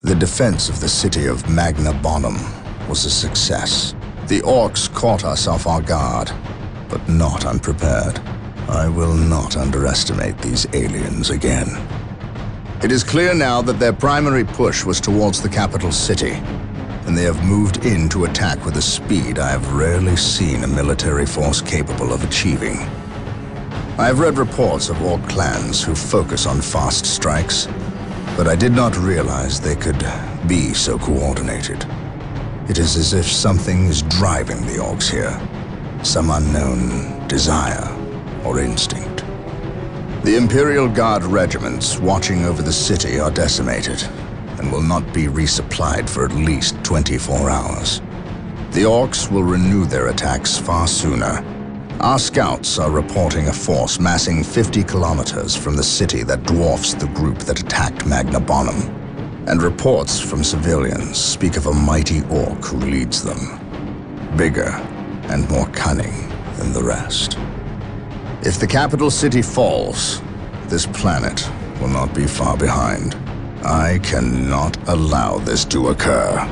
The defense of the city of Magna Bonum was a success. The Orks caught us off our guard, but not unprepared. I will not underestimate these aliens again. It is clear now that their primary push was towards the capital city, and they have moved in to attack with a speed I have rarely seen a military force capable of achieving. I have read reports of Ork clans who focus on fast strikes, but I did not realize they could be so coordinated. It is as if something is driving the Orks here, some unknown desire or instinct. The Imperial Guard regiments watching over the city are decimated and will not be resupplied for at least 24 hours. The Orks will renew their attacks far sooner. Our scouts are reporting a force massing 50 kilometers from the city that dwarfs the group that attacked Magna Bonum, and reports from civilians speak of a mighty Ork who leads them, bigger and more cunning than the rest. If the capital city falls, this planet will not be far behind. I cannot allow this to occur.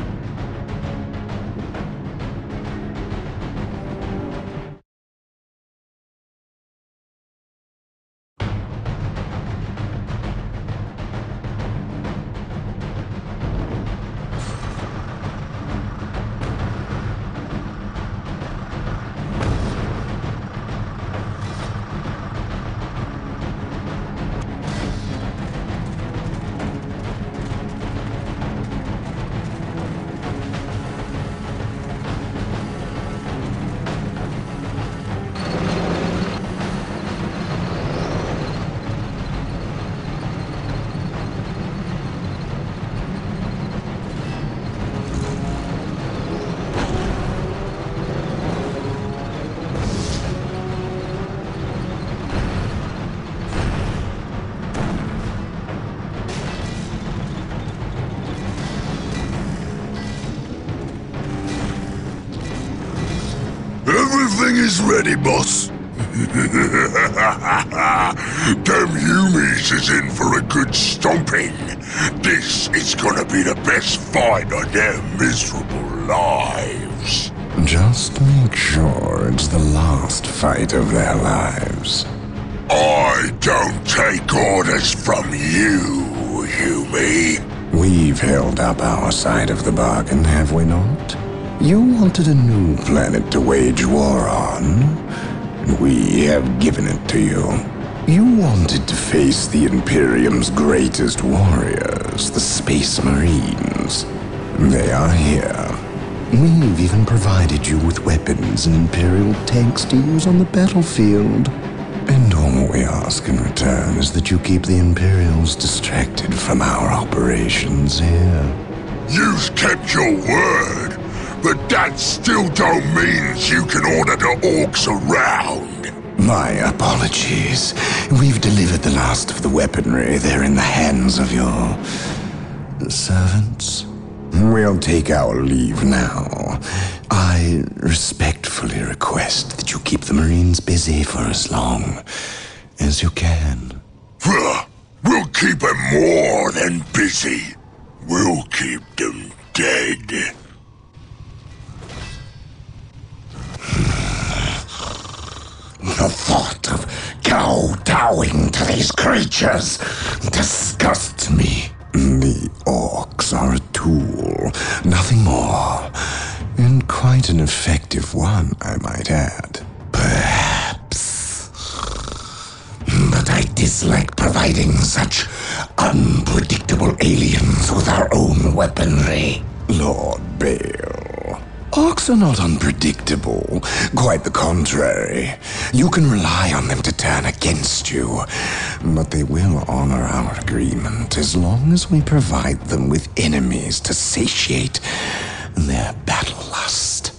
Everything is ready, boss. Them Humies is in for a good stomping. This is gonna be the best fight of their miserable lives. Just make sure it's the last fight of their lives. I don't take orders from you, Humie. We've held up our side of the bargain, have we not? You wanted a new planet to wage war on, and we have given it to you. You wanted to face the Imperium's greatest warriors, the Space Marines. They are here. We've even provided you with weapons and Imperial tanks to use on the battlefield. And all we ask in return is that you keep the Imperials distracted from our operations here. You've kept your word. But that still don't mean you can order the Orks around. My apologies. We've delivered the last of the weaponry. They're in the hands of your servants. We'll take our leave now. I respectfully request that you keep the Marines busy for as long as you can. We'll keep them more than busy. We'll keep them dead. The thought of kowtowing to these creatures disgusts me. The Orks are a tool, nothing more. And quite an effective one, I might add. Perhaps. But I dislike providing such unpredictable aliens with our own weaponry. Lord Bale. Orks are not unpredictable. Quite the contrary. You can rely on them to turn against you. But they will honor our agreement as long as we provide them with enemies to satiate their battle lust.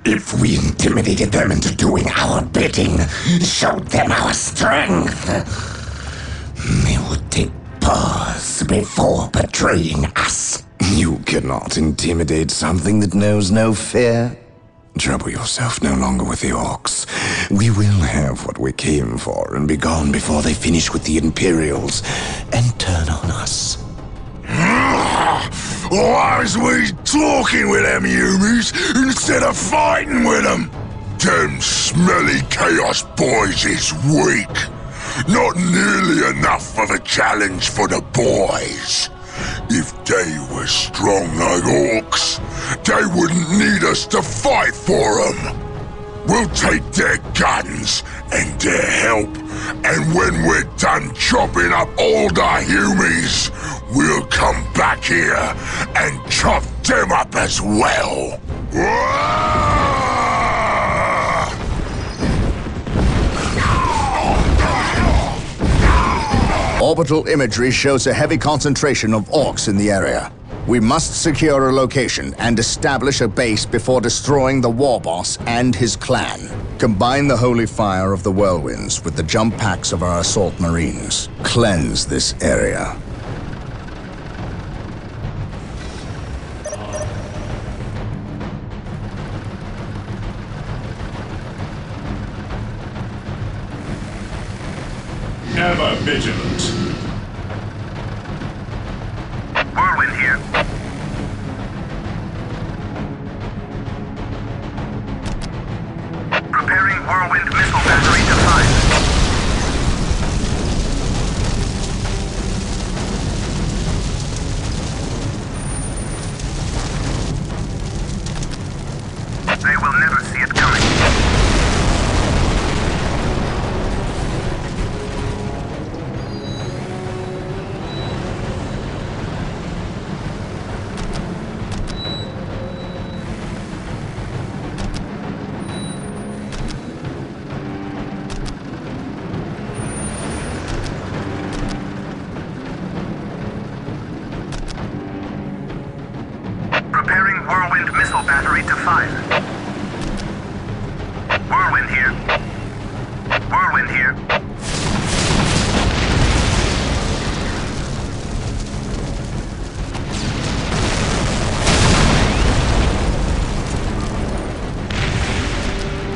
If we intimidated them into doing our bidding, showed them our strength, they would take pause before betraying us. You cannot intimidate something that knows no fear. Trouble yourself no longer with the Orks. We will have what we came for and be gone before they finish with the Imperials and turn on us. Why is we talking with them humies instead of fighting with them? Them smelly chaos boys is weak. Not nearly enough of a challenge for the boys. If they were strong like orcs, they wouldn't need us to fight for them. We'll take their guns and their help, and when we're done chopping up all the humies, we'll come back here and chop them up as well. Orbital imagery shows a heavy concentration of orcs in the area. We must secure a location and establish a base before destroying the war boss and his clan. Combine the holy fire of the whirlwinds with the jump packs of our assault marines. Cleanse this area. Ever vigilant. Whirlwind here. Preparing whirlwind missile battery to fire. They will never see it coming. Preparing whirlwind missile battery to fire. Whirlwind here. Whirlwind here.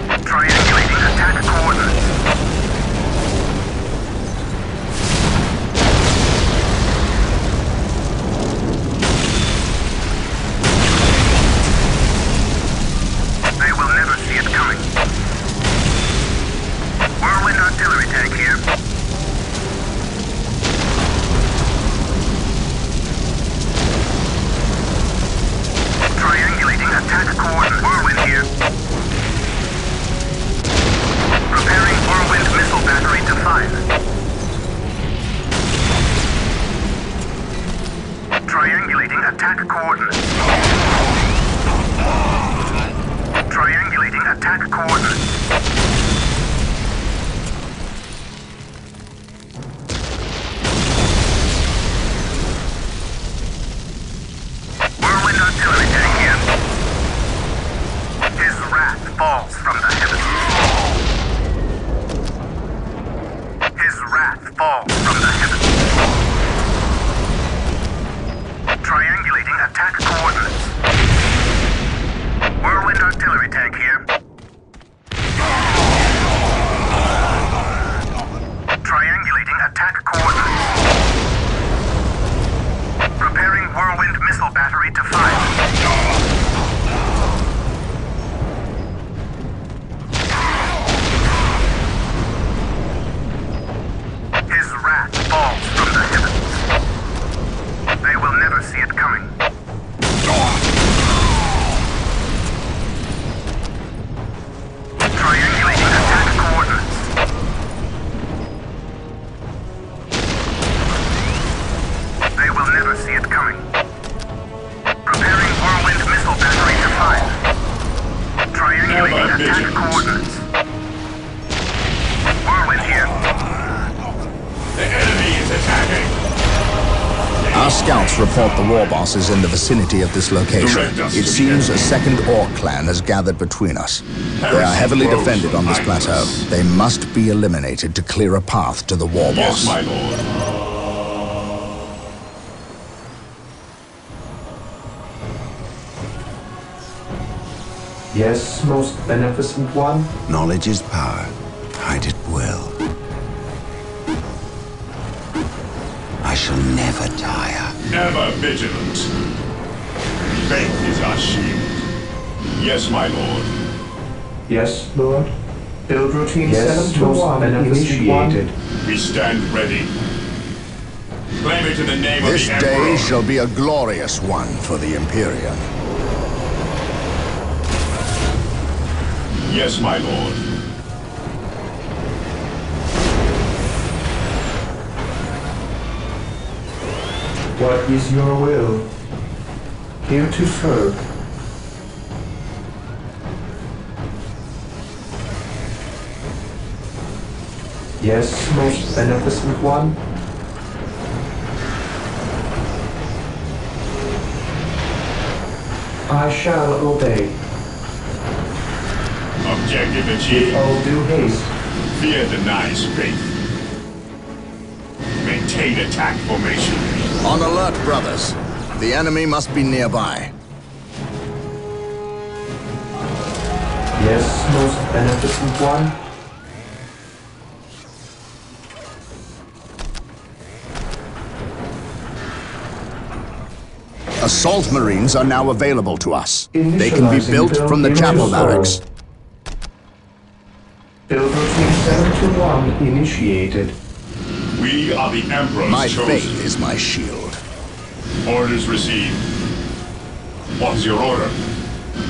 Triangulating attack coordinates. They will never see it coming. Whirlwind artillery tank here. Triangulating attack coordinates. Whirlwind here. Preparing whirlwind missile battery to fire. Triangulating attack coordinates. Triangulating attack coordinates. Whirlwind artillery tank here. His wrath falls from the heavens. His wrath falls from the heavens. Triangulating attack coordinates. Whirlwind artillery tank here. Triangulating attack coordinates. Preparing whirlwind missile battery to fire. His wrath falls from the heavens. They will never see it coming. Triangulating attack coordinates. They will never see it coming. Preparing whirlwind missile battery to fire. Triangulating attack coordinates. Whirlwind here. The enemy is attacking. Our scouts report the war boss is in the vicinity of this location. It seems a second orc clan has gathered between us. They are heavily defended on this plateau. They must be eliminated to clear a path to the war Yes, boss. my lord. Yes, most beneficent one? Knowledge is power. Hide it well. I shall never tire. Ever vigilant. Faith is our shield. Yes, my lord. Yes, Lord. Build routine Yes, 721 initiated. We stand ready. Claim it in the name This of the Emperor. day shall be a glorious one for the Imperium. Yes, my lord. What is your will? Here to serve. Yes, most beneficent one. I shall obey. Objective achieved. All due haste. Fear denies faith. Maintain attack formation. On alert, brothers. The enemy must be nearby. Yes, most beneficent one. Assault Marines are now available to us. They can be built from the chapel barracks. Build routine 721 initiated. We are the Emperor's My chosen. faith is my shield. Orders received. What's your order?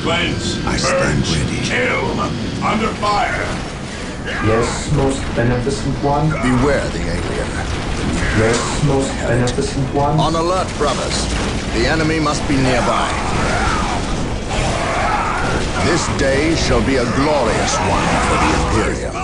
Cleanse. I stand purge, ready. Kill. Under fire. Yes, most beneficent one. Beware the alien. Yes, most beneficent one. On alert, brothers. The enemy must be nearby. This day shall be a glorious one for the Imperium.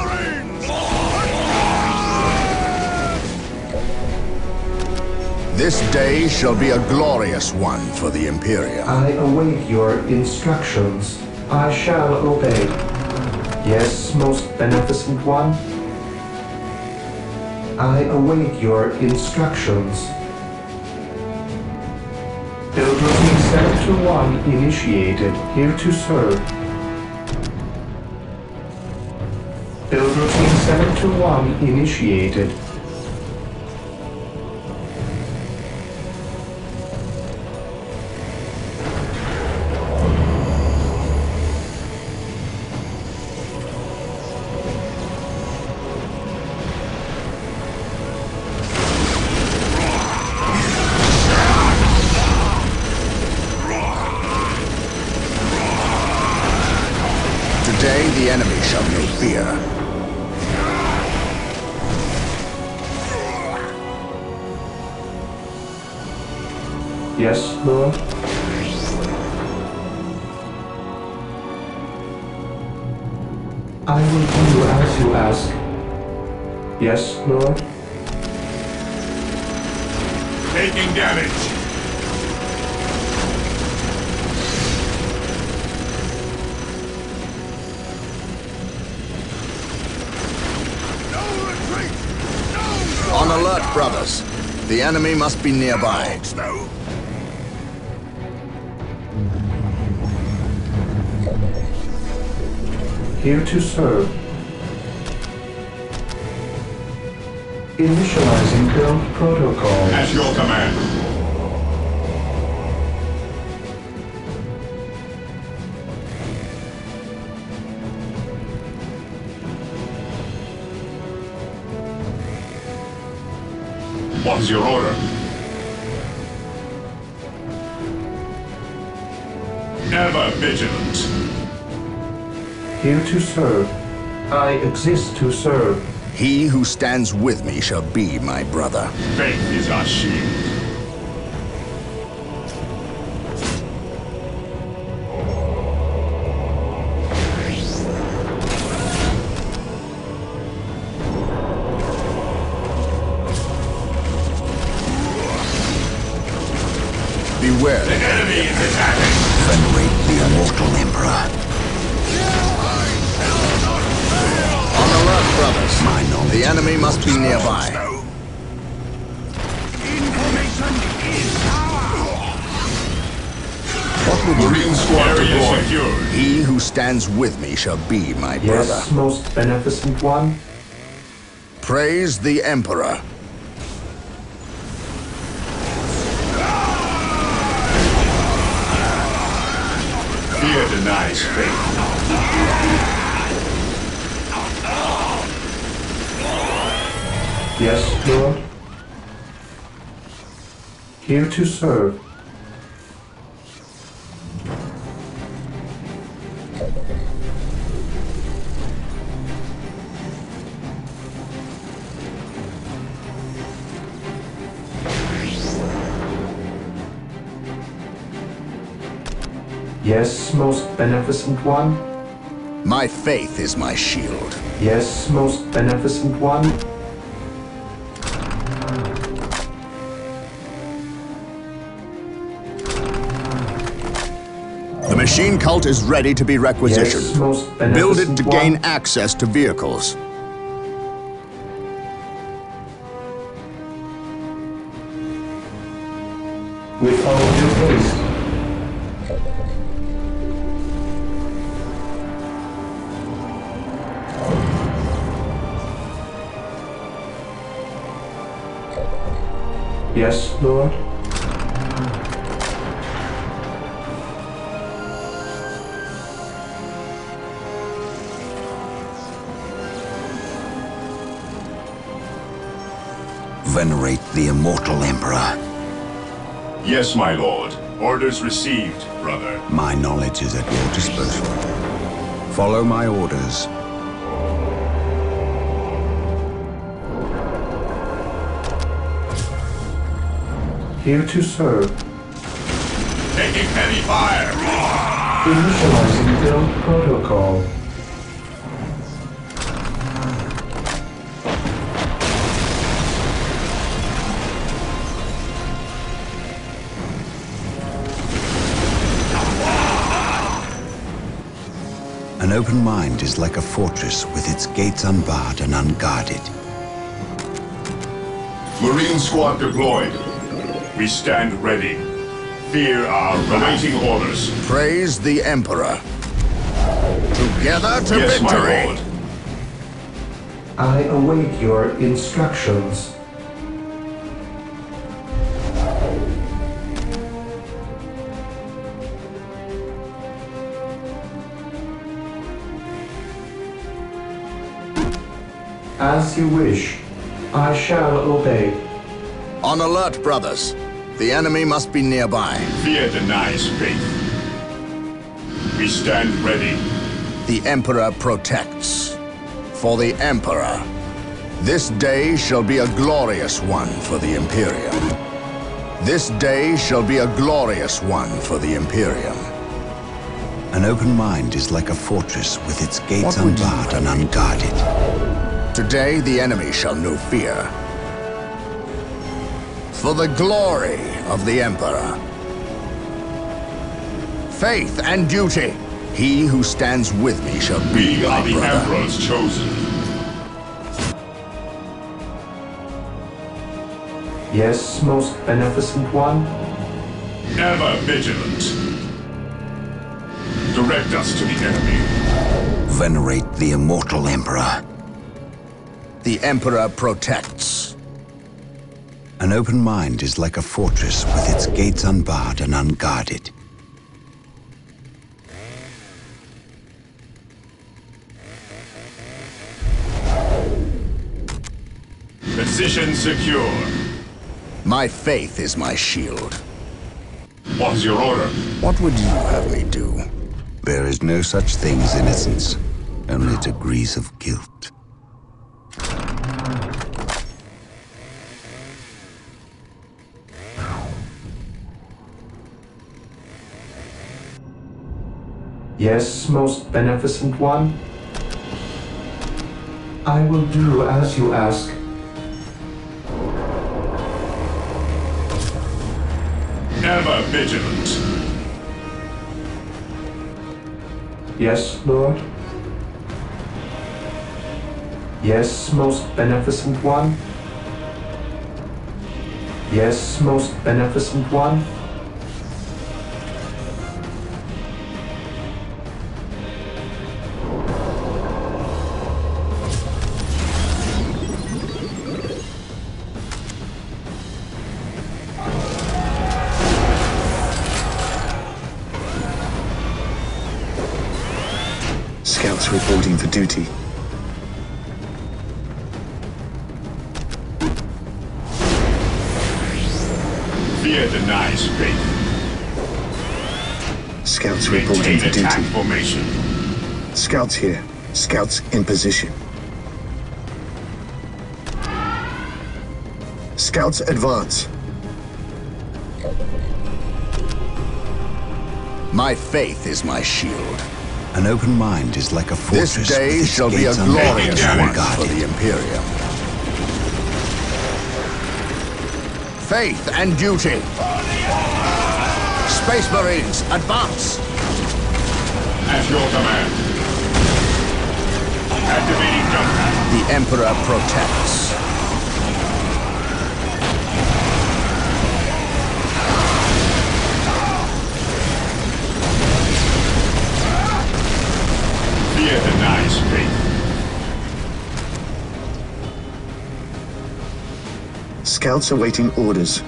This day shall be a glorious one for the Imperium. I await your instructions. I shall obey. Yes, most beneficent one. I await your instructions. Build routine 721 initiated. Here to serve. Build routine 721 initiated. Today the enemy shall know fear. Yes, Lord. I will do as you ask. Yes, Lord. Taking damage. On alert, brothers. The enemy must be nearby. Here to serve. Initializing build protocol. At your command. What's your order? Ever vigilant. Here to serve. I exist to serve. He who stands with me shall be my brother. Faith is our shield. Beware. The enemy is attacking. Venerate the immortal Emperor. On alert, brothers. My knowledge The enemy must be nearby. What would Marine squad area secured. He who stands with me shall be my brother. Yes, most beneficent one. Praise the Emperor. Fear denies faith. Yes, Lord. Here to serve. Yes, most beneficent one. My faith is my shield. Yes, most beneficent one. The machine cult is ready to be requisitioned. Yes, most beneficent Build it to gain one. access to vehicles. With all due haste. Yes, Lord. Venerate the immortal Emperor. Yes, my lord. Orders received, brother. My knowledge is at your disposal. Follow my orders. Here to serve. Taking heavy fire. Initializing build protocol. An open mind is like a fortress with its gates unbarred and unguarded. Marine squad deployed. We stand ready. Fear our awaiting orders. Praise the Emperor. Together to Yes, victory! my lord. I await your instructions. As you wish. I shall obey. On alert, brothers. The enemy must be nearby. Fear denies faith. We stand ready. The Emperor protects. For the Emperor. This day shall be a glorious one for the Imperium. This day shall be a glorious one for the Imperium. An open mind is like a fortress with its gates What would you unbarred and have me do? unguarded. Today the enemy shall know fear. For the glory of the Emperor. Faith and duty. He who stands with me shall be We my are the brother. Emperor's chosen. Yes, most beneficent one. Ever vigilant. Direct us to the enemy. Venerate the immortal Emperor. The Emperor protects. An open mind is like a fortress with its gates unbarred and unguarded. Position secure. My faith is my shield. What is your order? What would you have me do? There is no such thing as innocence, only degrees of guilt. Yes, most beneficent one. I will do as you ask. Ever vigilant. Yes, Lord. Yes, most beneficent one. Yes, most beneficent one. Scouts reporting for duty. Fear denies faith. Scouts reporting for Maintain attack duty. formation. Scouts here. Scouts in position. Scouts advance. My faith is my shield. An open mind is like a fortress. This day with its shall be a gates unguarded glorious and one for guarded. the Imperium. Faith and duty. Space Marines, advance! At your command. Activating jump pad. The Emperor protects. Fear denies faith. Scouts awaiting orders.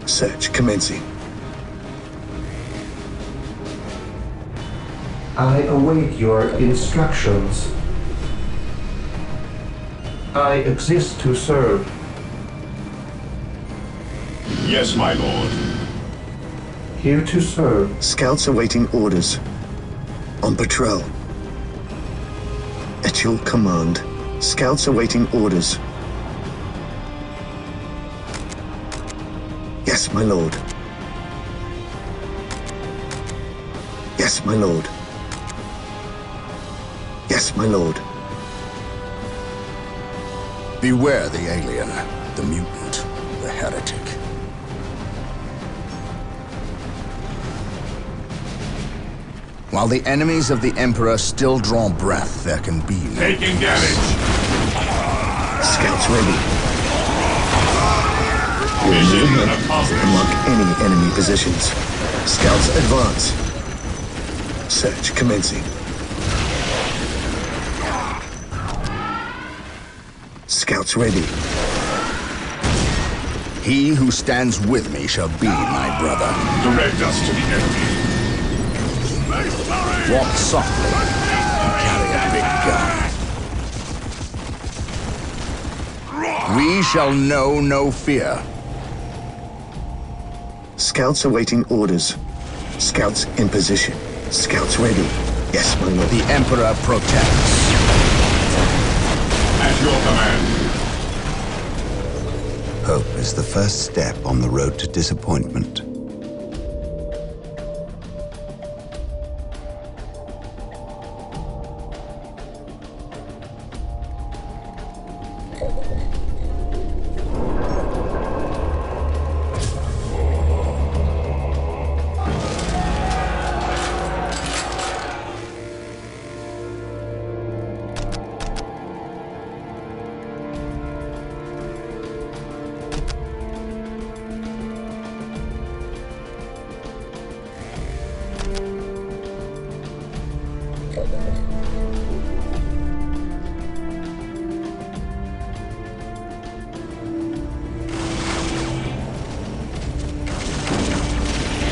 Search commencing. I await your instructions. I exist to serve. Yes, my lord. Here to serve. Scouts awaiting orders. On patrol. At your command. Scouts awaiting orders. Yes, my lord. Yes, my lord. Yes, my lord. Beware the alien, the mutant, the heretic. While the enemies of the Emperor still draw breath, there can be no Taking damage. Scouts ready. Mission Moving up. accomplished. Mark any enemy positions. Scouts advance. Search commencing. Scouts ready. He who stands with me shall be my brother. Direct us to the enemy. Walk softly and carry a big gun. We shall know no fear. Scouts awaiting orders. Scouts in position. Scouts ready. Yes, my lord. The Emperor protects. At your command. Hope is the first step on the road to disappointment.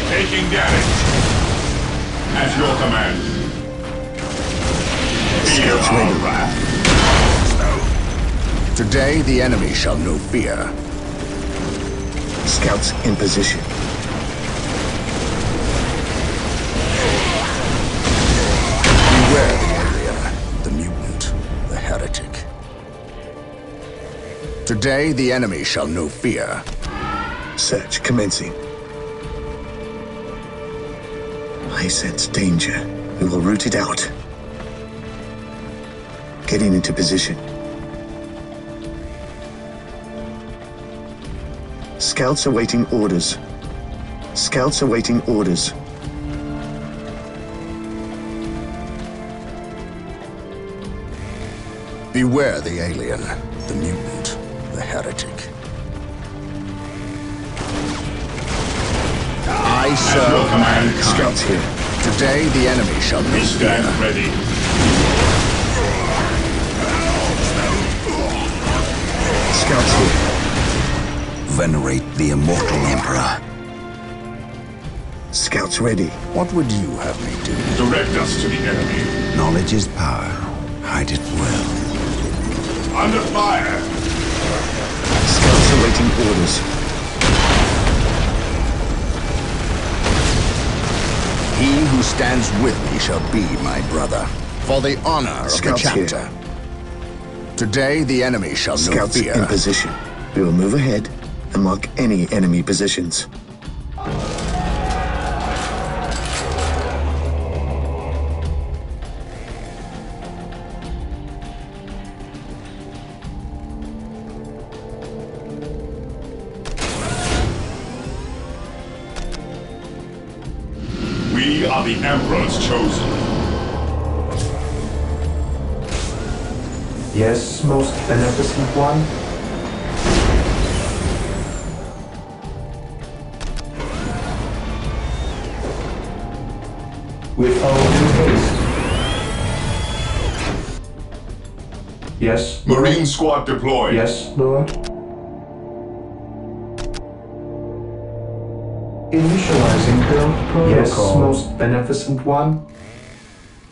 Taking damage. At your command. Fear Scouts our ready. wrath. Today the enemy shall know fear. Scouts in position. Beware the alien, the mutant, the heretic. Today the enemy shall know fear. Search commencing. I sense danger. We will root it out. Getting into position. Scouts awaiting orders. Scouts awaiting orders. Beware the alien, the mutant, the heretic. I serve mankind. Scouts here. Today the enemy shall know We stand fear. ready. Scouts here. Venerate the immortal Emperor. Scouts ready. What would you have me do? Direct us to the enemy. Knowledge is power. Hide it well. Under fire! Scouts awaiting orders. He who stands with me shall be my brother, for the honor of Scouts the chapter. here. Today the enemy shall know Scouts fear. in position. We will move ahead and mark any enemy positions. We are the Emperor's chosen. Yes, most beneficent one. With all due haste. Yes, Lord. Marine squad deployed. Yes, Lord. Initializing build protocol. Yes, most beneficent one.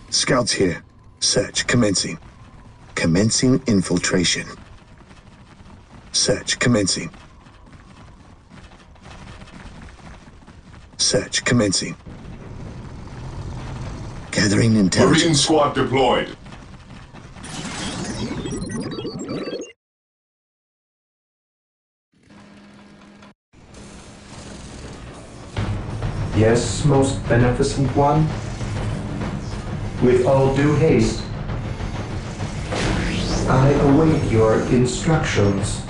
Scouts here. Search commencing. Commencing infiltration. Search commencing. Search commencing. Gathering intelligence. Marine squad deployed. Yes, most beneficent one. With all due haste. I await your instructions.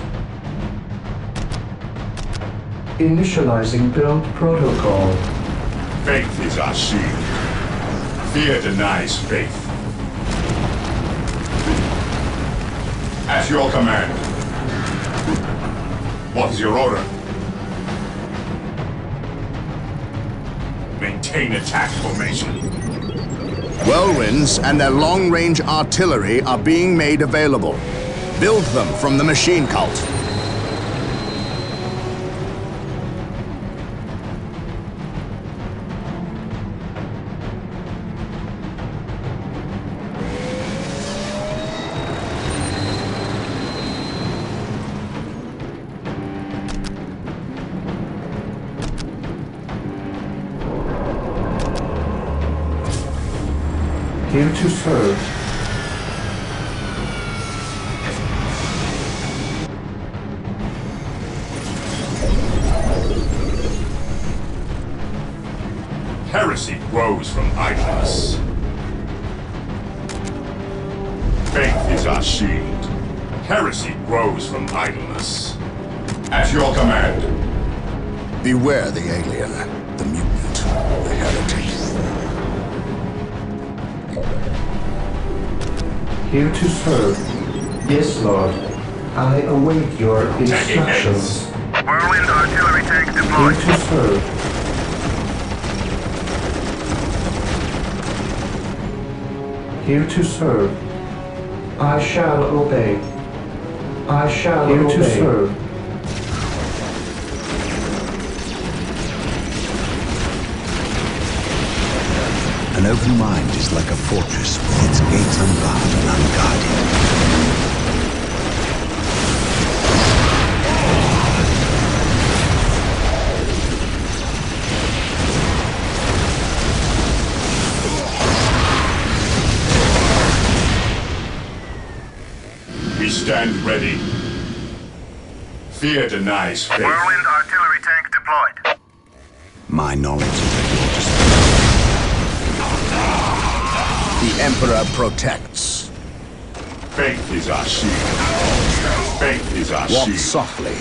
Initializing build protocol. Faith is our shield. Fear denies faith. At your command. What is your order? Maintain attack formation. Whirlwinds and their long-range artillery are being made available. Build them from the machine cult. Here to serve. Heresy grows from idleness. Faith is our shield. Heresy grows from idleness. At your command. Beware the alien, the mutant, the heretic. Here to serve. Yes, Lord. I await your instructions. Whirlwind artillery tank Here deployed. to serve. Here to serve. I shall obey. I shall obey. Here to serve. An open mind is like a fortress with its gates unbarred and unguarded. We stand ready. Fear denies faith. Whirlwind artillery tank deployed. My knowledge is at your disposal. The Emperor protects. Faith is our shield. Faith is our Walk shield. softly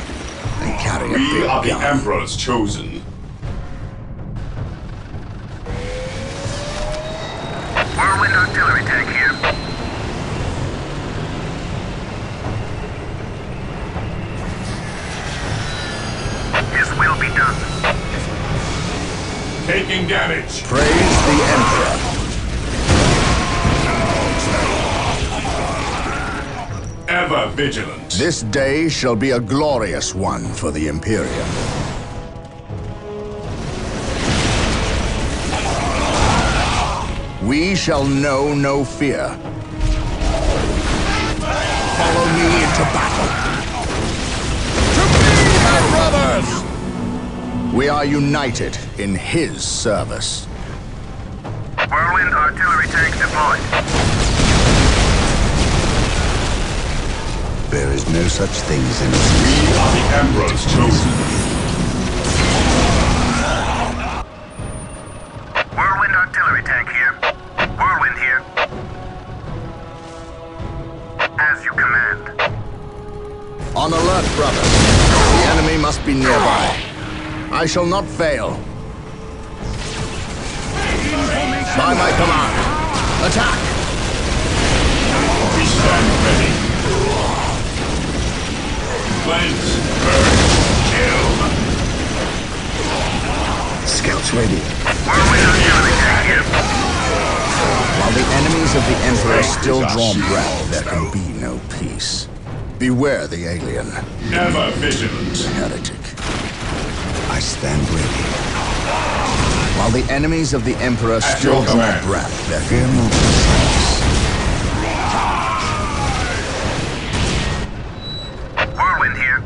and carry a We big are the gun. Emperor's chosen. Whirlwind artillery tank here. His will be done. Taking damage. Praise the Emperor. Ever vigilant. This day shall be a glorious one for the Imperium. We shall know no fear. Follow me into battle. To me, my brothers! We are united in his service. Whirlwind artillery tanks deployed. There is no such thing as We are the Emperor's chosen. Whirlwind artillery tank here. Whirlwind here. As you command. On alert, brothers. The enemy must be nearby. I shall not fail. By my command, attack! We stand ready. Cleanse, burn, kill. Scouts ready. Whirlwind artillery tank here. While the enemies of the Emperor still draw breath, there can be no peace. Beware the alien. Never vigilant. Heretic. I stand ready. While the enemies of the Emperor still draw command. breath, there Fear can be not no the peace. Whirlwind here.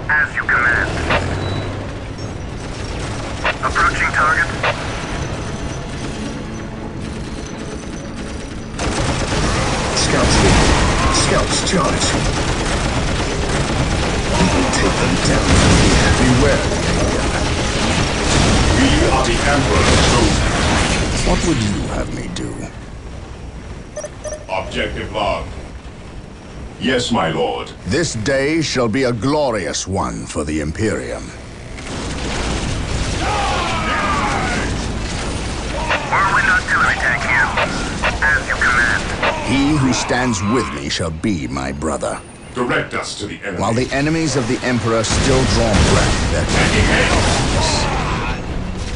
As you command. Approaching target. Scouts ready. Scouts charge. We will take them down from here. Beware the alien. We are the Emperor's chosen. What would you have me do? Objective log. Yes, my lord. This day shall be a glorious one for the Imperium. Whirlwind artillery tank here. As you command. He who stands with me shall be my brother. Direct us to the enemy. While the enemies of the Emperor still draw breath, there can be no peace.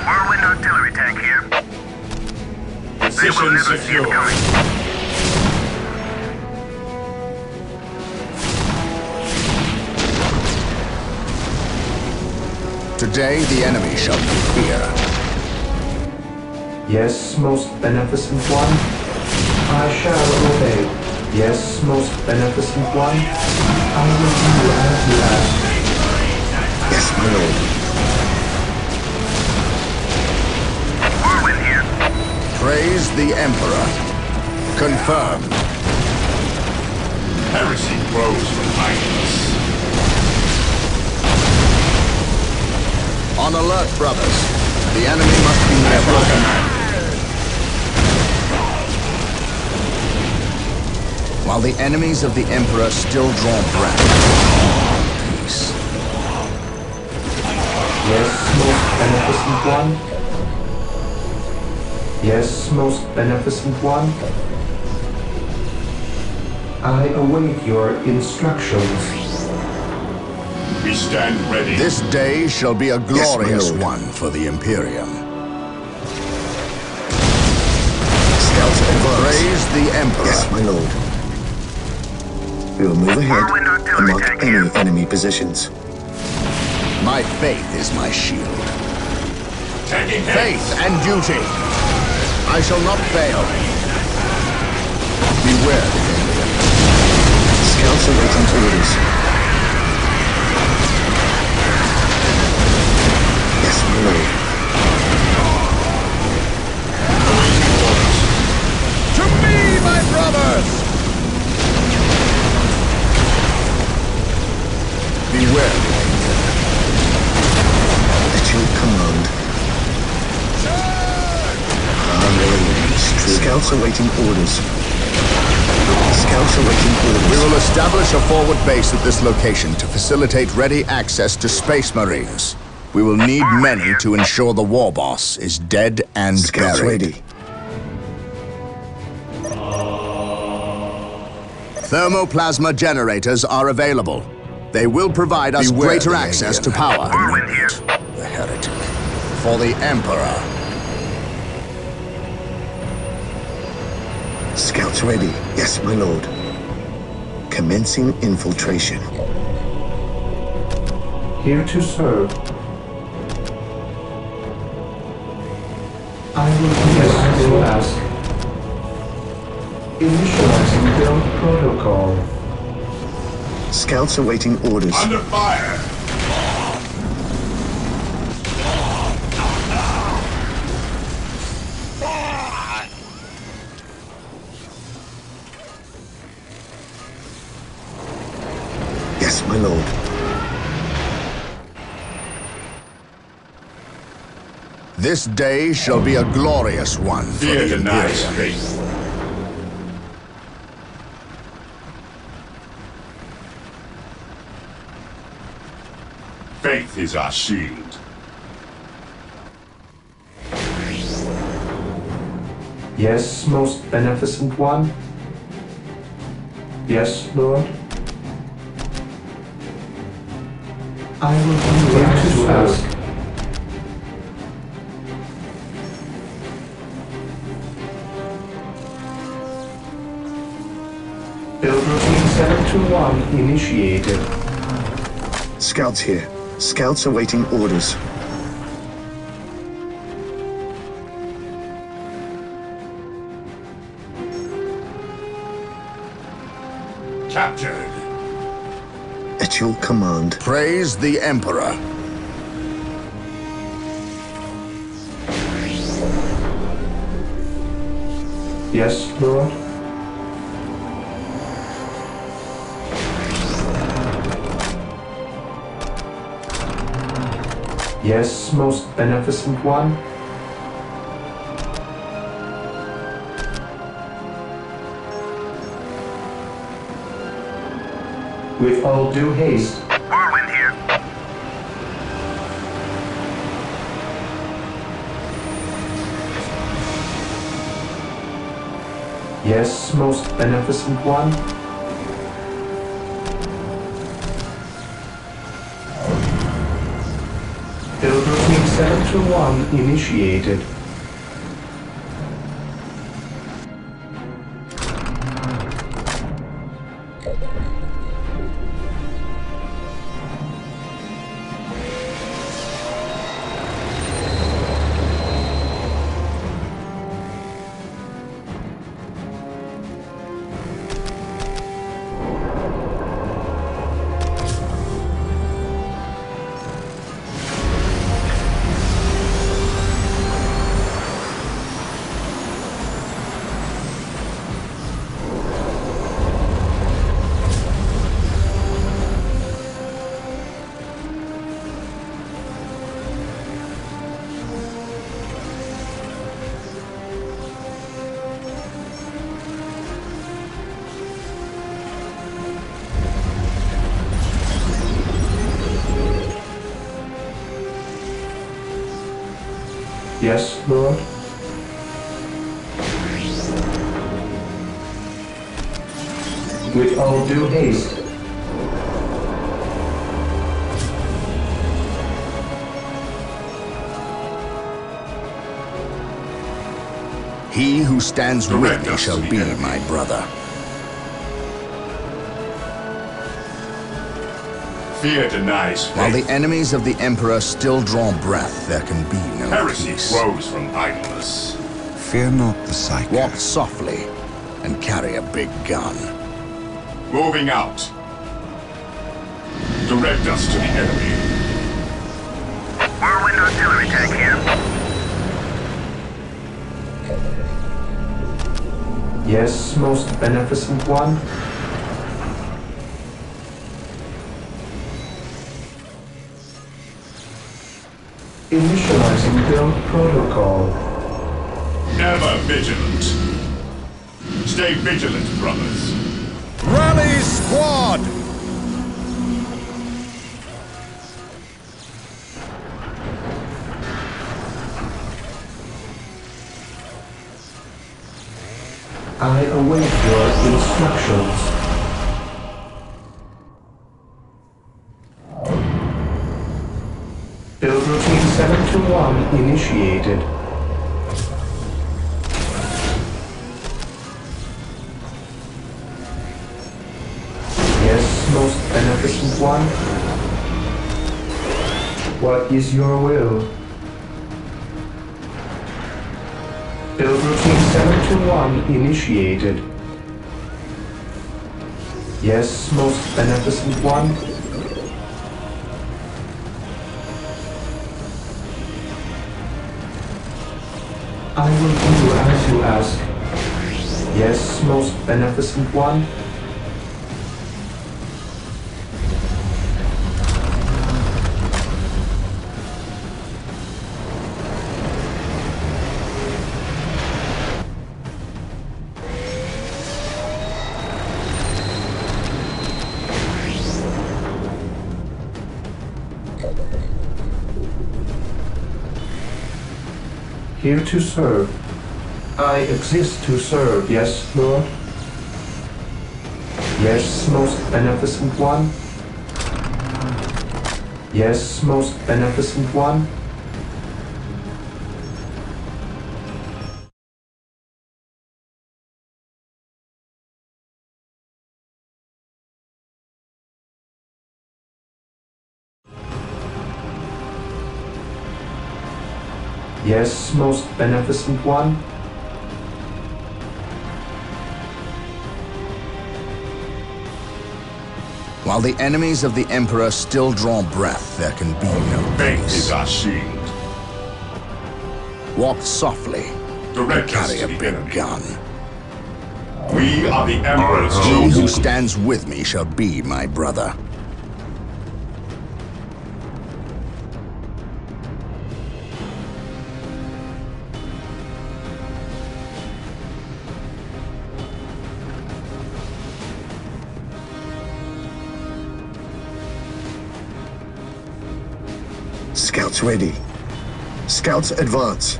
Whirlwind artillery tank here. They will Position never see it secure. coming. Today the enemy shall fear. Yes, most beneficent one. I shall obey. Yes, most beneficent one. I will do as you ask. Yes, my lord. Whirlwind here. Praise the Emperor. Confirmed. Heresy grows from idleness. On alert, brothers. The enemy must be nearby. While the enemies of the Emperor still draw breath. Peace. Yes, most beneficent one. Yes, most beneficent one. I await your instructions. We stand ready. This day shall be a glorious lord. one for the Imperium. Scouts advance. Praise the Emperor. Yes, my lord. We will move ahead Whirlwind and artillery mark tank any here. enemy positions. My faith is my shield. Taking Faith heads. and duty. I shall not fail. Beware the alien. Scouts awaiting orders. Yes, my lord. To me, my brothers! Beware the alien. At your command. Scouts awaiting orders. Scouts awaiting orders. We will establish a forward base at this location to facilitate ready access to Space Marines. We will need many to ensure the war boss is dead and Scouts buried. ready. Thermoplasma generators are available. They will provide us Beware greater the access alien. to power. Whirlwind here. The heretic. For the Emperor. Scouts ready. Yes, my lord. Commencing infiltration. Here to serve. I will do as you ask. Initializing build protocol. Scouts awaiting orders. Under fire! Yes, my lord. This day shall be a glorious one for Fear the denies Imperium. faith. Faith is our shield. Yes, most beneficent one. Yes, Lord. I will do as you ask. Build routine 721 initiated. Scouts here. Scouts awaiting orders. Captured. At your command. Praise the Emperor. Yes, Lord. Yes, most beneficent one. With all due haste. Whirlwind here. Yes, most beneficent one. Build routine 721 initiated. Yes, Lord. With all due haste. He who stands with Direct me us shall to the be enemy. my brother. Fear denies faith. While the enemies of the Emperor still draw breath, there can be no Heresy peace. grows from idleness. Fear not the psyche. Walk softly and carry a big gun. Moving out. Direct us to the enemy. Whirlwind artillery tank here. Yes, most beneficent one. Initializing build protocol. Ever vigilant. Stay vigilant, brothers. Rally squad! I await your instructions. Build routine 721 initiated. Beneficent One? What is your will? Build routine 721 initiated. Yes, most beneficent one? I will do as you ask. Yes, most beneficent one? Here to serve. I exist to serve, yes, Lord? Yes, most beneficent one? Yes, most beneficent one? Yes, most beneficent one? While the enemies of the Emperor still draw breath, there can be no Faith peace. is our shield. Walk softly. Direct us Carry to a the big enemy. gun. We are the Emperor's He chosen. who stands with me shall be my brother. Scouts ready. Scouts advance.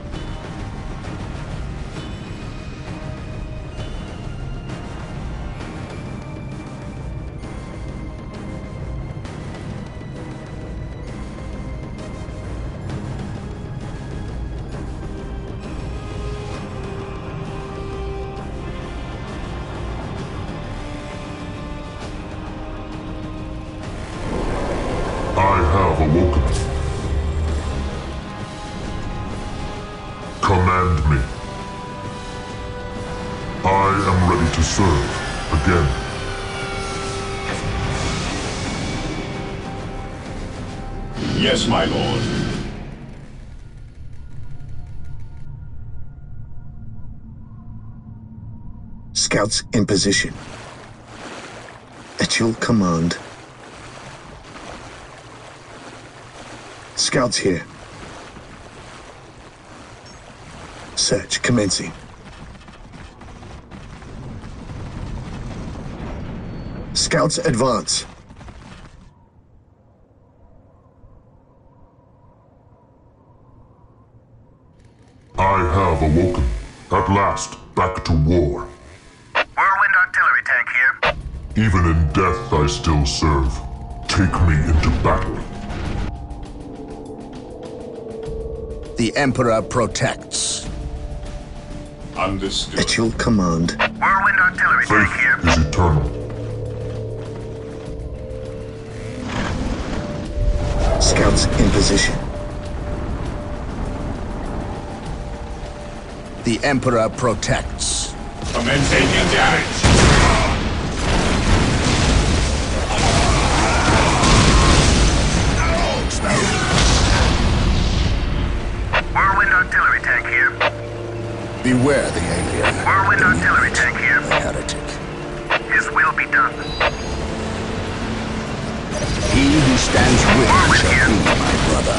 I have awoken. Command me. I am ready to serve again. Yes, my lord. Scouts in position. At your command. Scouts here. Search commencing. Scouts advance. I have awoken. At last, back to war. Whirlwind artillery tank here. Even in death I still serve. Take me into battle. The Emperor protects. Understood. At your command. Whirlwind artillery tank Faith here. is eternal. Scouts in position. The Emperor protects. Commence taking damage. Whirlwind artillery tank here. Beware the alien. Whirlwind artillery tank here. The heretic. His will be done. He who stands with me shall be my brother.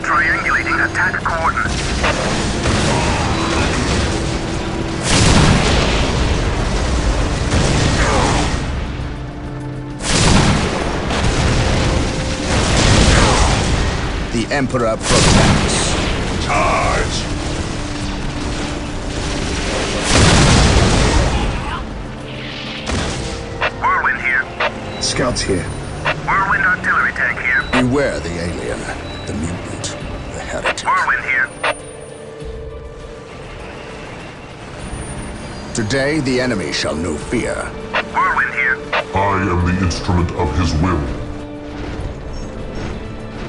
Triangulating attack coordinates. The Emperor protects. Charge. Whirlwind here. Scouts here. Whirlwind artillery tank here. Beware the alien, the mutant, the heretic. Whirlwind here. Today, the enemy shall know fear. Whirlwind here. I am the instrument of his will.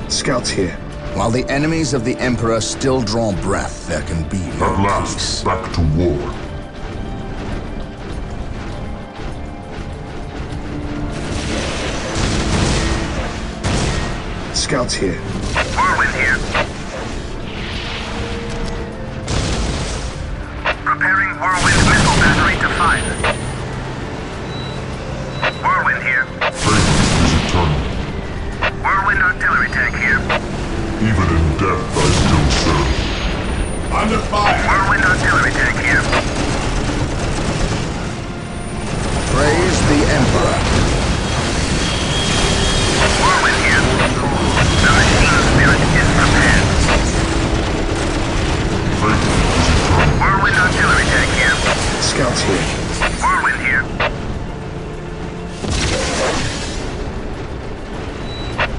Scouts here. While the enemies of the Emperor still draw breath, there can be no At last, peace. back to war. Scouts here. Whirlwind here. Preparing whirlwind missile battery to fire. Whirlwind here. Faith is eternal. Whirlwind artillery tank here. Even in death, I still serve. Under fire! Whirlwind artillery tank here. Praise the Emperor. Whirlwind here. The machine spirit is prepared. Faith is eternal. Whirlwind artillery tank here. Scouts here. Whirlwind here.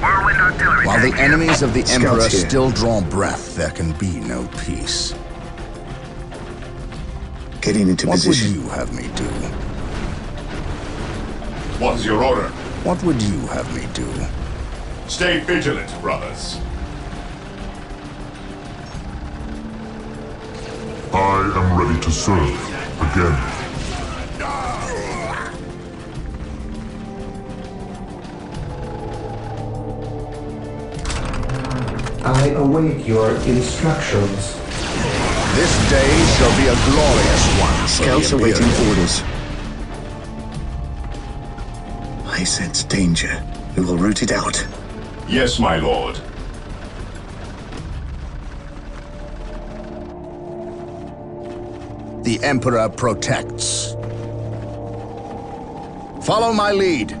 Whirlwind artillery While tank the here. enemies of the Scouts Emperor here. still draw breath, there can be no peace. Getting into What would position. you have me do? What's your order? What would you have me do? Stay vigilant, brothers. I am ready to serve. Again. I await your instructions. This day shall be a glorious one. Scouts for the awaiting Imperial. orders. I sense danger. We will root it out. Yes, my lord. The Emperor protects. Follow my lead.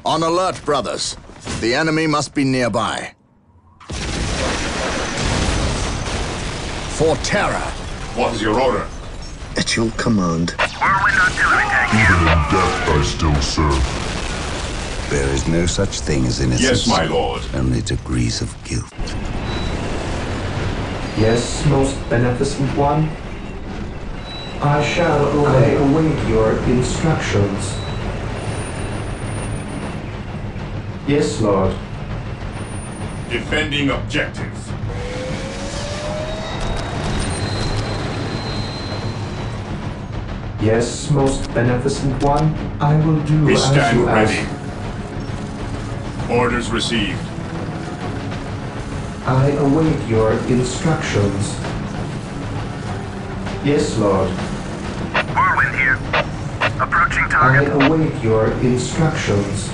On alert, brothers. The enemy must be nearby. For terror. What is your order? At your command. Whirlwind artillery tank Even here. in death, I still serve. There is no such thing as innocence. Yes, my lord. Only degrees of guilt. Yes, most beneficent one. I shall obey. I await your instructions. Yes, Lord. Defending objective. Yes, most beneficent one. I will do We as stand you ready. ask. Orders received. I await your instructions. Yes, Lord. Whirlwind here. Approaching I target. await your instructions.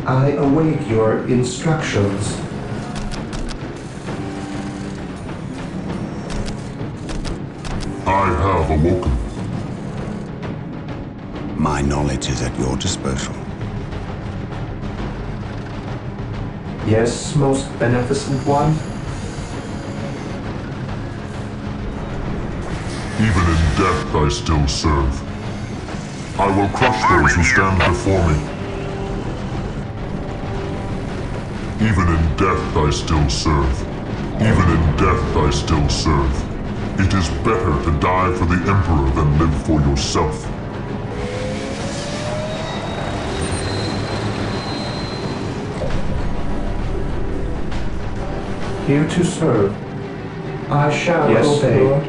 I await your instructions. I have awoken. My knowledge is at your disposal. Yes, most beneficent one. Even in death, I still serve. I will crush those who stand before me. Even in death, I still serve. Even in death, I still serve. It is better to die for the Emperor than live for yourself. Here to serve. I shall obey. Lord.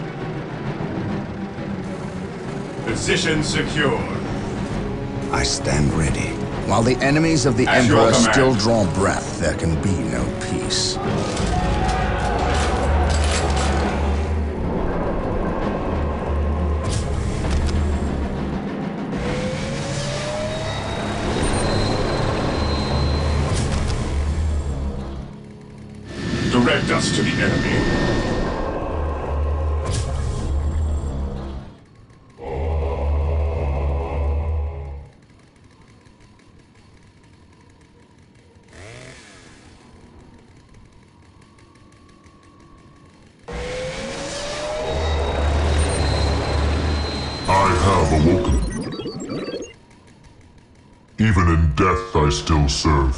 Position secure. I stand ready. While the enemies of the At your Emperor command. still draw breath, there can be no peace. Direct us to the enemy. awoken. Even in death I still serve.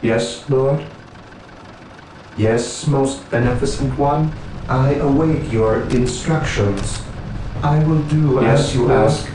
Yes, Lord? Yes, most beneficent one? I await your instructions. I will do as you ask.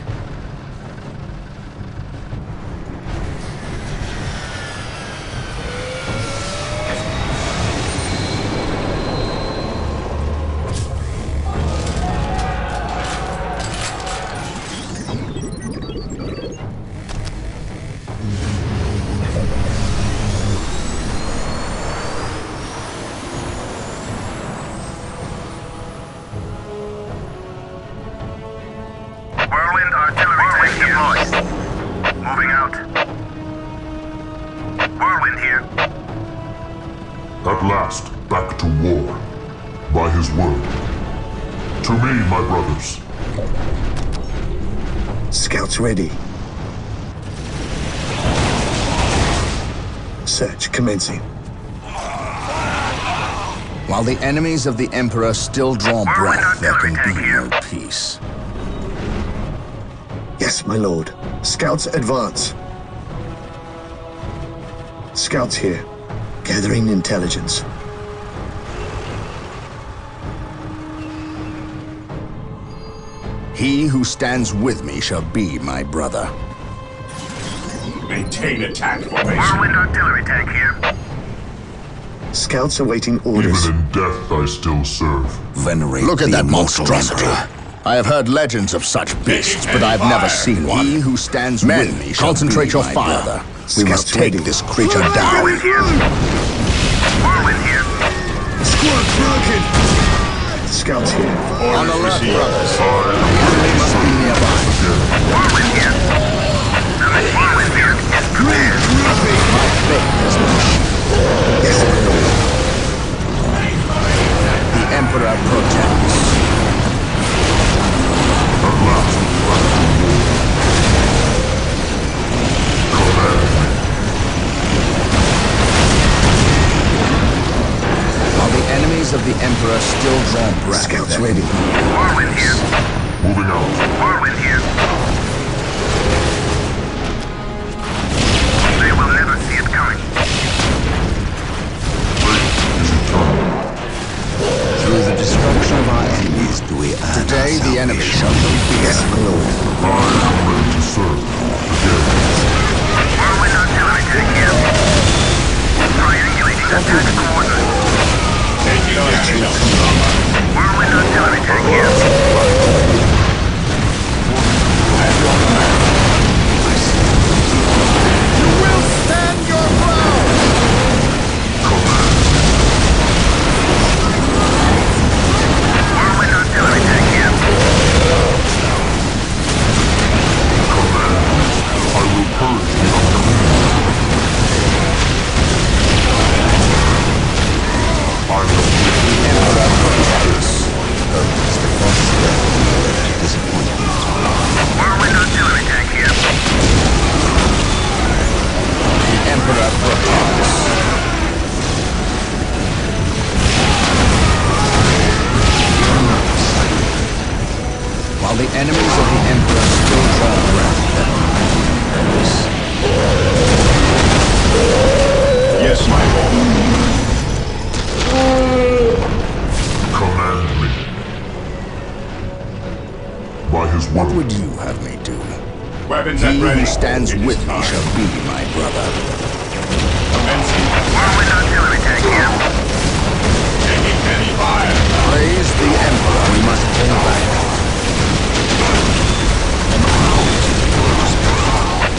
Whirlwind artillery tank deployed. Moving out. Whirlwind here. At last, back to war. By his word. To me, my brothers. Scouts ready. Search commencing. While the enemies of the Emperor still draw breath, there can be no peace. Yes, my lord. Scouts advance. Scouts here. Gathering intelligence. He who stands with me shall be my brother. Maintain attack formation. Whirlwind artillery tank here. Scouts awaiting orders. Even in death I still serve. Venerate Look at the that immortal monstrosity. Emperor. I have heard legends of such beasts, but I've never seen one. He who stands with me shall concentrate your fire. We must take this creature down. Whirlwind here. Whirlwind here. Squad broken! Scouts here. On alert, brothers. The enemy must be nearby. Whirlwind here. Whirlwind here. Prepared. My fate is Yes, my lord. the Emperor protects. At last, back to war. Command me. While the enemies of the Emperor still draw breath, Scouts there ready. can be no Whirlwind peace. here. Moving out. Whirlwind here. They will never see it coming. Fate is eternal. Through the destruction of our enemies do we earn Today our the enemy salvation. shall be Yes, my lord. I am ready to serve. Again. Whirlwind artillery tank here. Triangulating attack coordinates. Taking action. Whirlwind artillery tank here. You will stand your ground! Whirlwind artillery tank here. I will purge the upcoming. I will Whirlwind artillery tank here. The Emperor protects. While the enemies of the Emperor still draw breath, there can be no peace. Yes, my lord. command me. By his What word. would you have me do? Weapons He at ready. who stands It is with me time. shall be my brother. Commencing. Whirlwind artillery tank here. Taking heavy fire. Praise the Emperor. We must pull back.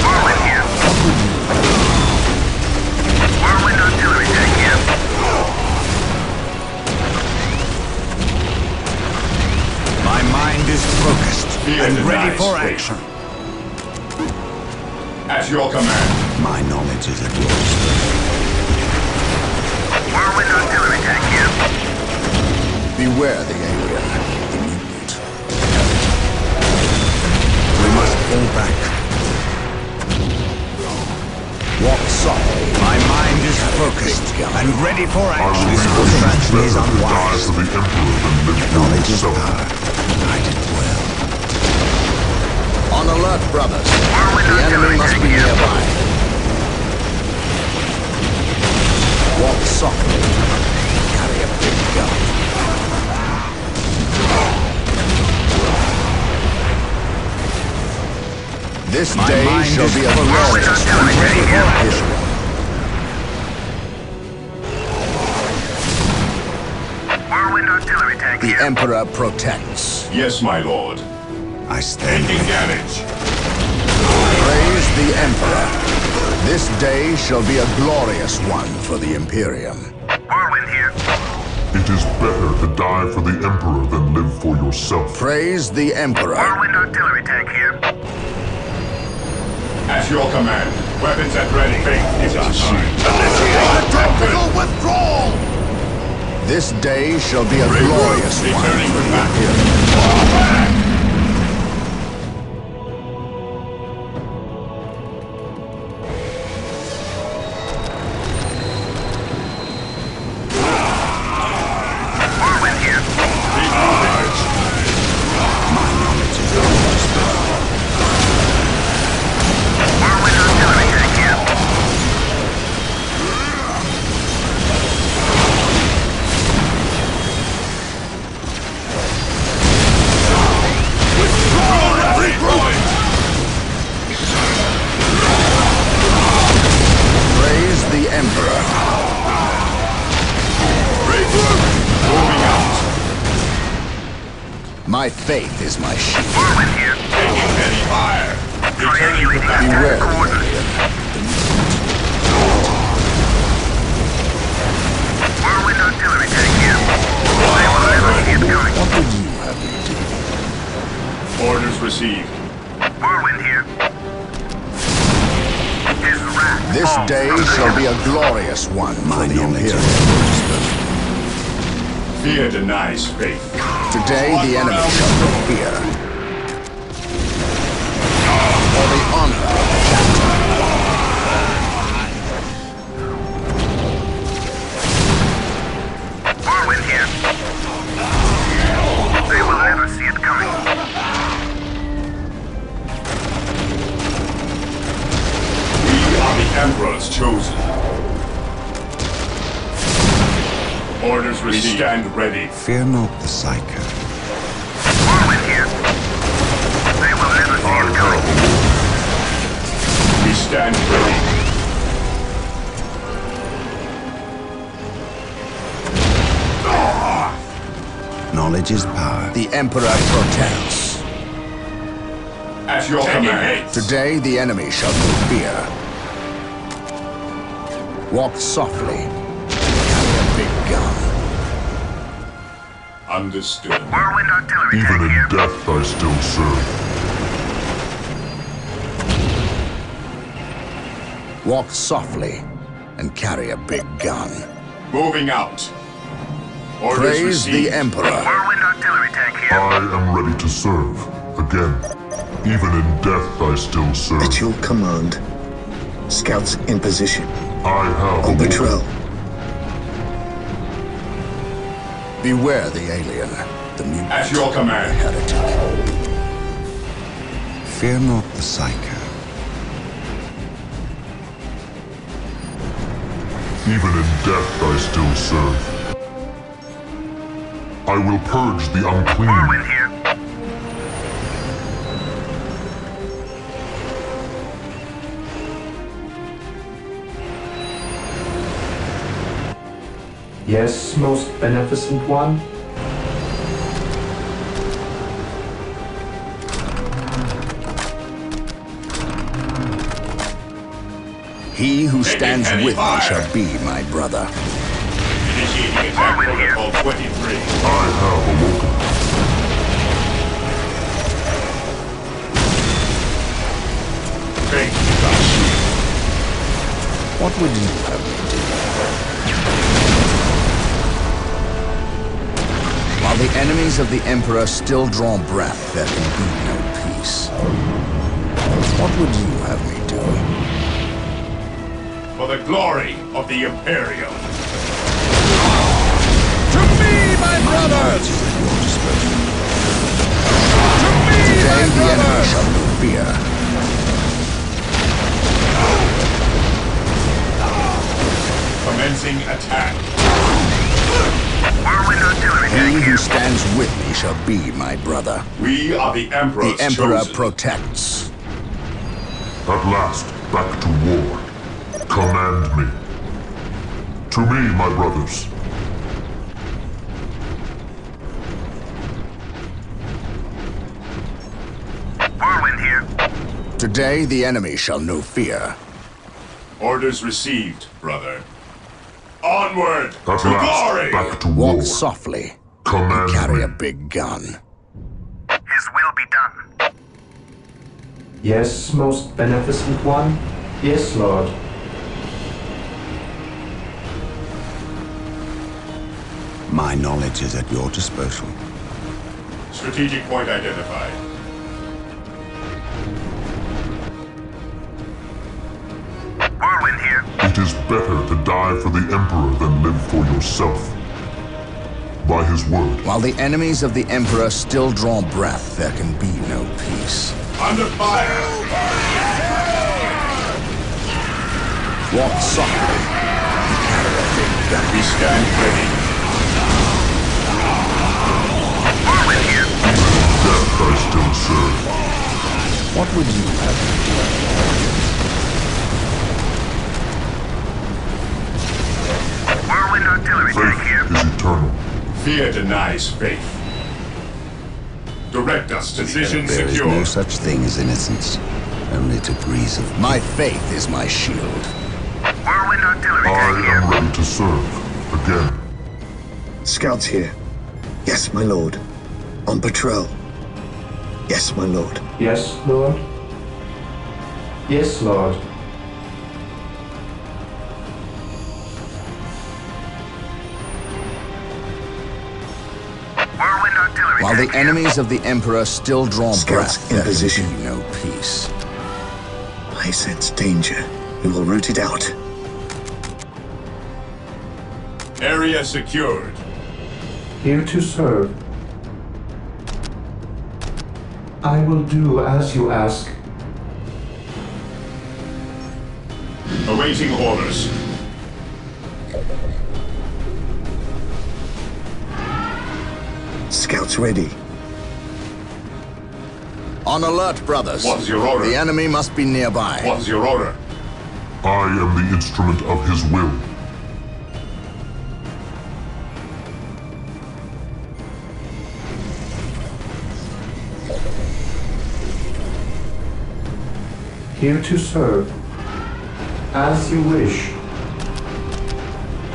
Whirlwind here. Whirlwind artillery tank here. My mind is focused Be and advised. ready for action. At your command. My knowledge is at your service. Whirlwind artillery tank here. Beware the alien, the mutant. We must pull back. Walk softly. My mind is focused and ready for I action. will This leave distraction better is to die unwise. for the Emperor than live for Knowledge is himself. power. Guide it well. On on alert, brothers. The enemy must be nearby. Walk softly. Carry a big gun. This day shall be a glorious one. The Emperor protects. Yes, my lord. I stand. Taking damage. Praise the Emperor. This day shall be a glorious one for the Imperium. Whirlwind here. It is better to die for the Emperor than live for yourself. Praise the Emperor. Whirlwind artillery tank here. At your command. Weapons at ready. Faith is our sign. Tactical withdrawal! This day shall be a glorious one Returning for to the battle. Imperium. Whirlwind here. My knowledge is always Whirlwind artillery tank here. Praise the Emperor. Moving out. My faith is my shield. Whirlwind here. Taking heavy fire. Returning to battle. Beware the coordinates. alien. Whirlwind artillery tank here. They will never see it coming. What would you have me do? Orders received. Whirlwind here. His wrath This falls day from the shall be heavens. a glorious one for my the knowledge Imperium. Fear denies faith. Today the enemy shall know fear. For the honor of the captain. Whirlwind here. They will never see it coming. We are the Emperor's chosen. Orders received. We stand ready. Fear not the Psyker. Whirlwind here. They will never see it coming. We stand ready. Knowledge is power. The Emperor protects. At your command. Today the enemy shall know fear. Walk softly. Carry a big gun. Understood. Whirlwind artillery Even tank in here. death I still serve. Walk softly and carry a big gun. Moving out. Orders Praise received. the Emperor. Whirlwind artillery tank here. I am ready to serve. Again. Even in death I still serve. At your command. Scouts in position. I have On a patrol. Beware the alien. The mutant. At your command. The heretic. Fear not the Psyker. Even in death I still serve. I will purge the unclean. Whirlwind here. Yes, most beneficent one? He who stands heavy with me fire. shall be my brother. Initiating attack protocol 23. I have awoken. Faith is our shield. What would you have me do? While the enemies of the Emperor still draw breath, there can be no peace. What would you have me do? For the glory of the Imperium. To me, my brothers! To me, Today the enemy shall know fear. Commencing attack. Whirlwind artillery He tank who here. stands with me shall be my brother. We are the Emperor's The Emperor chosen. protects. At last, back to war. Command me. To me, my brothers. Whirlwind here. Today the enemy shall know fear. Orders received, brother. Onward At to last, glory! back to war. Walk softly. Command Carry me. a big gun. His will be done. Yes, most beneficent one? Yes, Lord. My knowledge is at your disposal. Strategic point identified. Whirlwind here. It is better to die for the Emperor than live for yourself. By his word, While the enemies of the Emperor still draw breath, there can be no peace. Under fire! Walk softly. Carry a big gun. We stand ready. Whirlwind here. death I still serve. What would you have me do? Whirlwind artillery tank Faith here. is eternal. Fear denies faith. Direct us. Position There is secure. no such thing as innocence, only degrees of... My faith is my shield. Whirlwind artillery I tank here. am ready to serve. Again. Scouts here. Yes, my lord. On patrol. Yes, my lord. Yes, Lord? Yes, Lord. Whirlwind artillery While tank the here. enemies of the Emperor still draw Scouts breath, in there position. can be no peace. I sense danger. We will root it out. Area secured. Here to serve. I will do as you ask. Awaiting orders. Scouts ready. On alert, brothers. What is your order? The enemy must be nearby. What is your order? I am the instrument of his will. Here to serve. As you wish.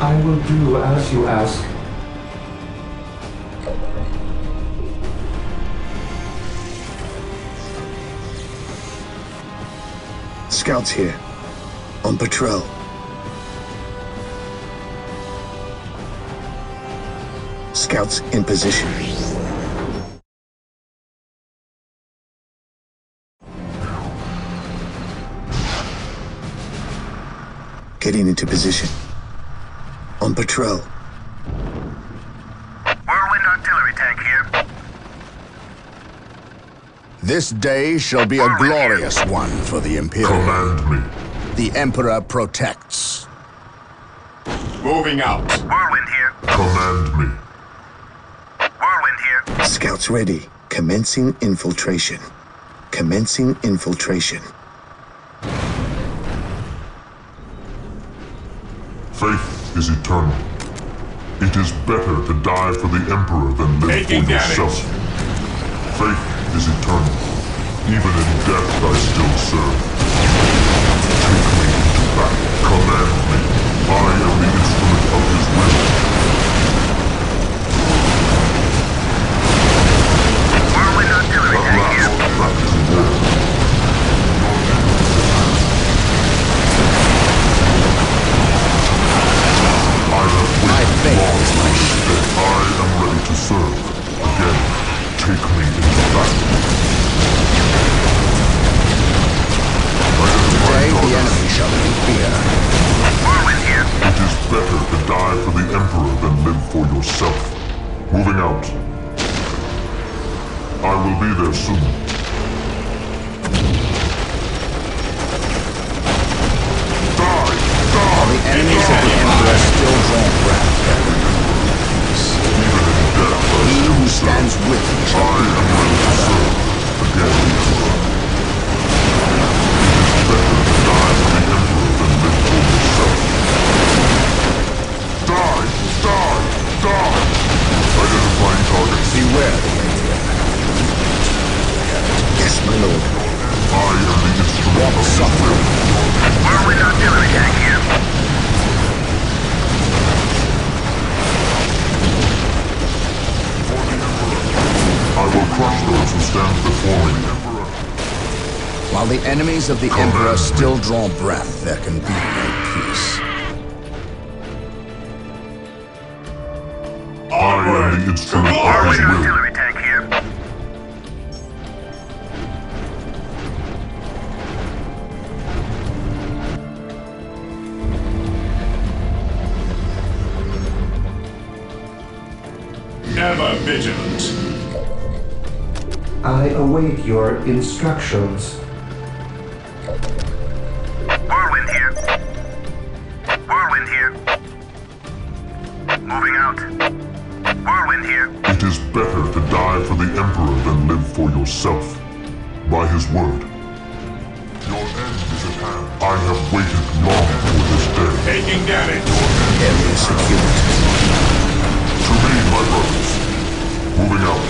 I will do as you ask. Scouts here. On patrol. Scouts in position. Getting into position. On patrol. Whirlwind artillery tank here. This day shall be a glorious one for the Imperial. Command me. The Emperor protects. Moving out. Whirlwind here. Command me. Whirlwind here. Scouts ready. Commencing infiltration. Commencing infiltration. Faith is eternal. It is better to die for the Emperor than live Taking for yourself. Faith is eternal. Even in death I still serve. Take me into battle. Command me. I am the instrument of his will. Whirlwind artillery At tank here. last, back to war. I have My waited faith long is my shield. I am ready to serve. Again, take me into battle. Today the Identify enemy shall be fear. Whirlwind here. It is better to die for the Emperor than live for yourself. Moving out. I will be there soon. draw breath, there can be no peace. He who stands with me shall be Identifying targets. Beware the idea. Yes, my lord. I am the instrument of his will. Whirlwind artillery tank here. I will crush those who stand before me. While the enemies of the Emperor still draw breath, there can be no peace. I am the instrument of his Whirlwind will. artillery tank here. Ever vigilant. I await your instructions. Whirlwind here. Whirlwind here. Moving out. Whirlwind here. It is better to die for the Emperor than live for yourself. By his word. Your end is at hand. I have waited long for this day. Taking damage. Area secured. To me, my brothers. Moving out.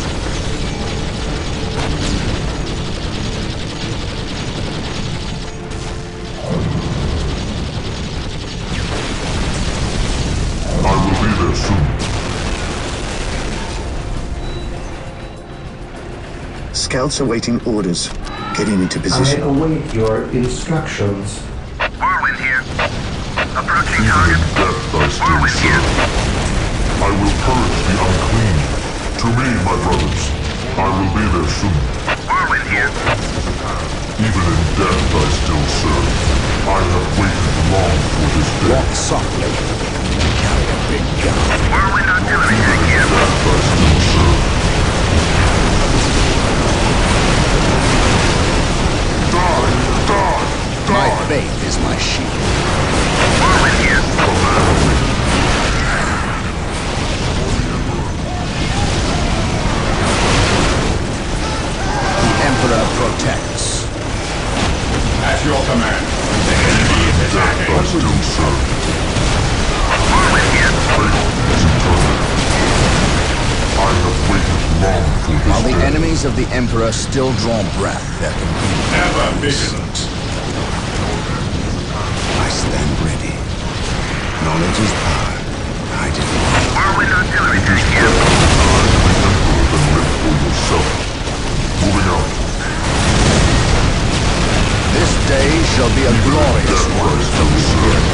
I will be there soon. Scouts awaiting orders. Getting into I position. await your instructions. Whirlwind here. Approaching Even target. in death I still Whirlwind here. serve. I will purge the unclean. To me, my brothers. I will be there soon. Whirlwind here. Even in death I still serve. I have waited long for this day. Walk softly. Carry a big gun. Whirlwind artillery tank here. Death I still serve. Die! Die! My Die! faith is my shield. Whirlwind here. Command me. The Emperor protects. At your command. The enemy is Death I attacking. still serve. Whirlwind here. Faith is eternal. I have waited long for this While the day. enemies of the Emperor still draw breath, there can be Ever vigilant. I stand ready. Knowledge is power. I didn't. Whirlwind artillery It is tank here. better to die for the Emperor than live for yourself. Moving out. This day shall be a glorious Death I one. still serve.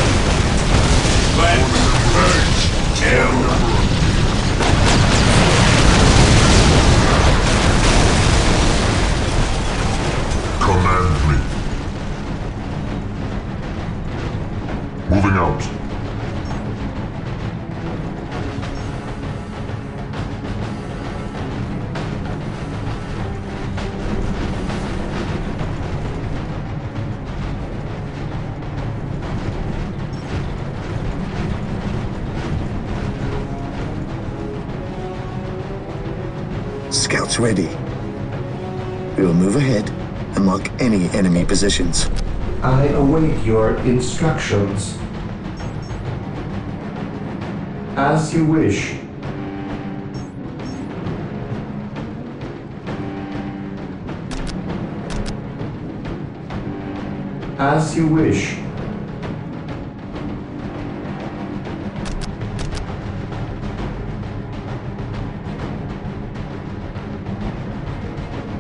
Cleanse. Purge. Kill. Command me. Moving out. Scouts ready. We will move ahead and mark any enemy positions. I await your instructions. As you wish. As you wish.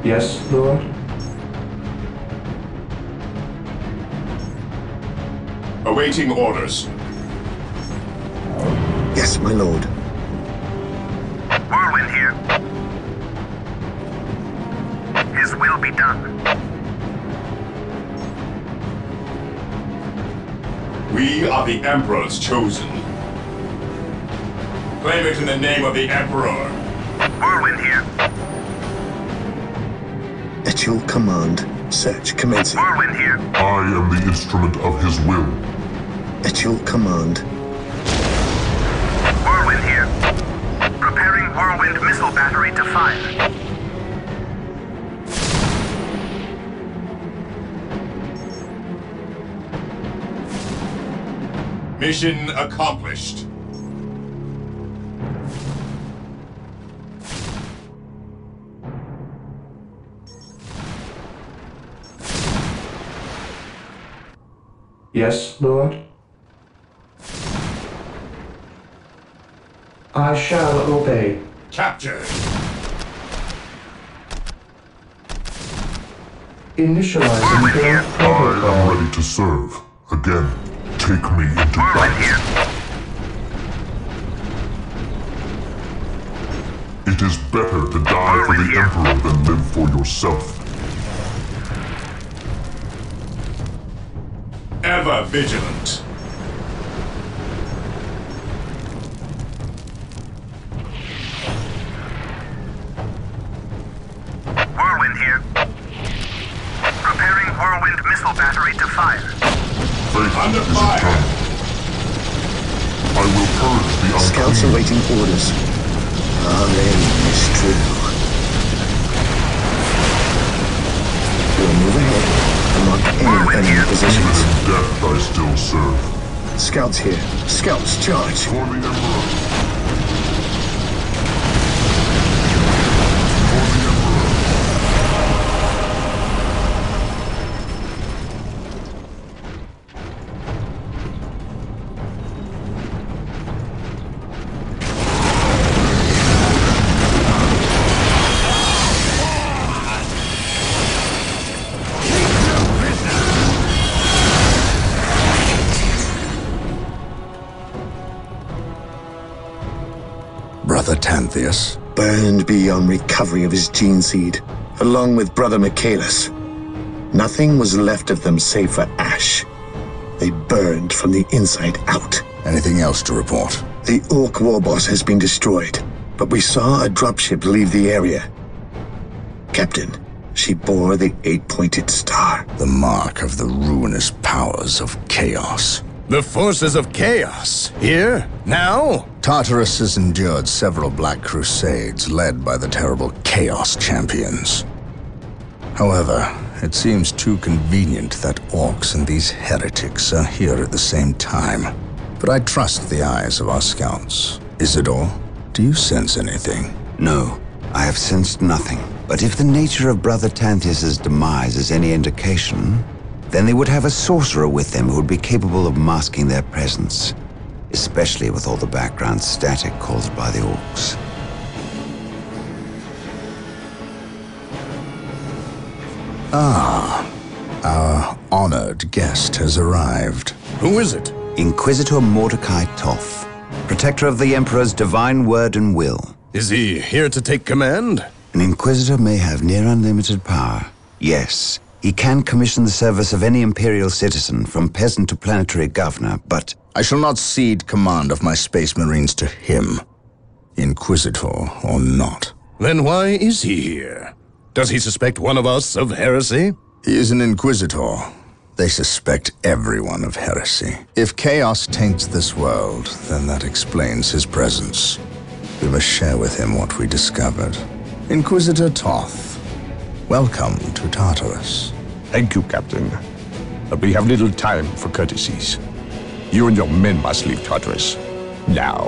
Yes, Lord? Awaiting orders. Yes, my lord. Whirlwind here. His will be done. We are the Emperor's chosen. Claim it in the name of the Emperor. Whirlwind here. At your command, search commencing. Whirlwind here. I am the instrument of his will. At your command, Whirlwind here. Preparing Whirlwind missile battery to fire. Mission accomplished. Yes, Lord? I shall obey. Captured. Initializing build I protocol. am ready to serve. Again, take me into Whirlwind battle. here. It is better to die for the Emperor than live for yourself. Ever vigilant. Whirlwind here. Preparing Whirlwind missile battery to fire. Fate Under is fire. eternal. I will purge the Scouts unclean. awaiting orders. Our aim is true. We'll move ahead and mark any enemy Even positions. in death I still serve. Scouts here. Scouts, charge. For the Emperor. Brother Tantheus. Burned beyond recovery of his gene seed, along with Brother Michaelis. Nothing was left of them save for ash. They burned from the inside out. Anything else to report? The Ork warboss has been destroyed, but we saw a dropship leave the area. Captain, she bore the 8-pointed star. The mark of the ruinous powers of chaos. The forces of chaos? Here? Now? Tartarus has endured several Black Crusades led by the terrible Chaos Champions. However, it seems too convenient that Orks and these heretics are here at the same time. But I trust the eyes of our scouts. Isidore, do you sense anything? No, I have sensed nothing. But if the nature of Brother Tantheus' demise is any indication, then they would have a sorcerer with them who would be capable of masking their presence, especially with all the background static caused by the Orks. Our honored guest has arrived. Who is it? Inquisitor Mordecai Toth, protector of the Emperor's divine word and will. Is he here to take command? An Inquisitor may have near unlimited power. Yes, he can commission the service of any Imperial citizen, from peasant to planetary governor, but I shall not cede command of my Space Marines to him, Inquisitor or not. Then why is he here? Does he suspect one of us of heresy? He is an Inquisitor. They suspect everyone of heresy. If chaos taints this world, then that explains his presence. We must share with him what we discovered. Inquisitor Toth, welcome to Tartarus. Thank you, Captain. But we have little time for courtesies. You and your men must leave Tartarus. Now.